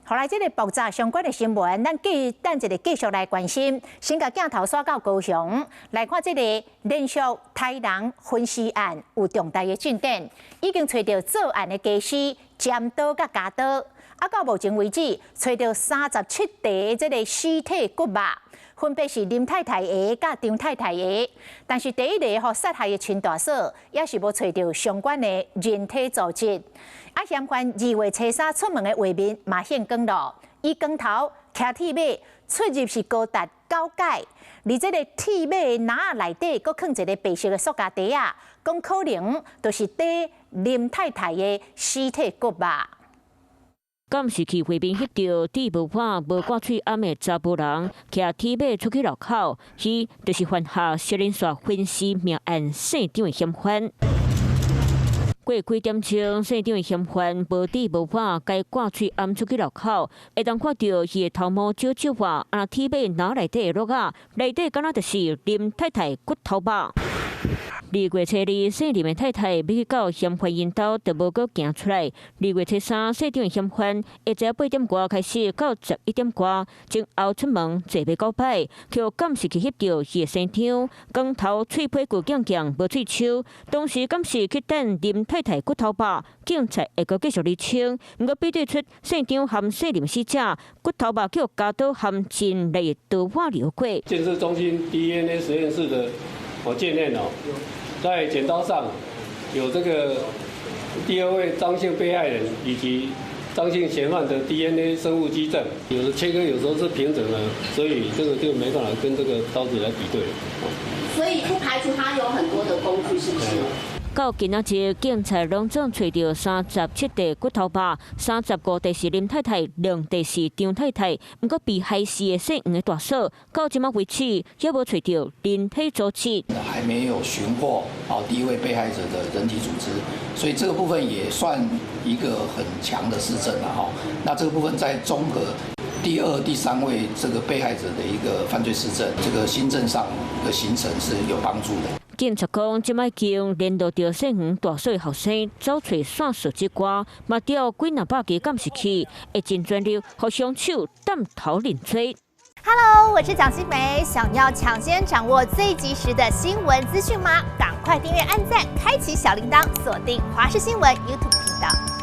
后来这个爆炸相关的新闻，等一个继续来关心。先甲镜头刷到高雄，来看这个连续台人分尸案有重大的进展，已经找到作案的家私、尖刀甲家刀。到目前为止，找到37地这个尸体骨肉，分别是林太太的甲张太太的。但是第一个杀害的秦大嫂，也是无找到相关的人体组织。嫌犯2月初3出门的画面嘛现光咯，伊光头骑铁马，出入是高达9界，而这个铁马的篮内底，搁放一个白色的塑胶袋啊，讲可能就是底林太太的尸体骨肉。敢是去会面翕到戴无ผ้无挂喙暗的查甫人，骑铁马出去路口，伊就是犯下少年线分尸命案现场的嫌犯。过几点钟，现场的嫌犯无戴无ผ้，该挂喙暗出去路口，会当看到伊的头毛少少化，铁马拿内底的落啊，内底敢若就是林太太骨头肉。2月初2，姓林的太太要去到嫌犯因兜，就无搁行出来。2月初3，现场的嫌犯下昼8点外开始到11点外，前后出门坐马9摆，却敢是去翕到伊的现场，光头喙皮骨强强，无喙手。当时敢是去等林太太骨头肉，警察会搁继续厘清。不过比对出现场含姓林死者骨头肉，却加刀含真类刀法流过。建设中心 DNA 实验室的检验在剪刀上有这个第2位张姓被害人以及张姓嫌犯的 DNA 生物基证，有的切割有时候是平整的，所以这个就没办法跟这个刀子来比对。所以不排除他有很多的工具，是不是？到今仔日，警察拢总找到37地骨头肉，35地是林太太，2地是张太太。不过被害死的姓黄的大嫂，到今仔为止也无找到人体组织，还没有寻获第一位被害者的人体组织，所以这个部分也算一个很强的实证了哈。那这个部分在综合第2、第3位这个被害者的一个犯罪实证，这个新证上的形成是有帮助的。警察讲，即摆已经联络到姓黄大嫂的后生，找找线索之瓜，嘛调几若百个监视器，会尽全力互凶手弹头认罪。Hello， 我是蒋欣梅，想要抢先掌握最及时的新闻资讯吗？赶快订阅、按赞、开启小铃铛，锁定华视新闻 YouTube 频道。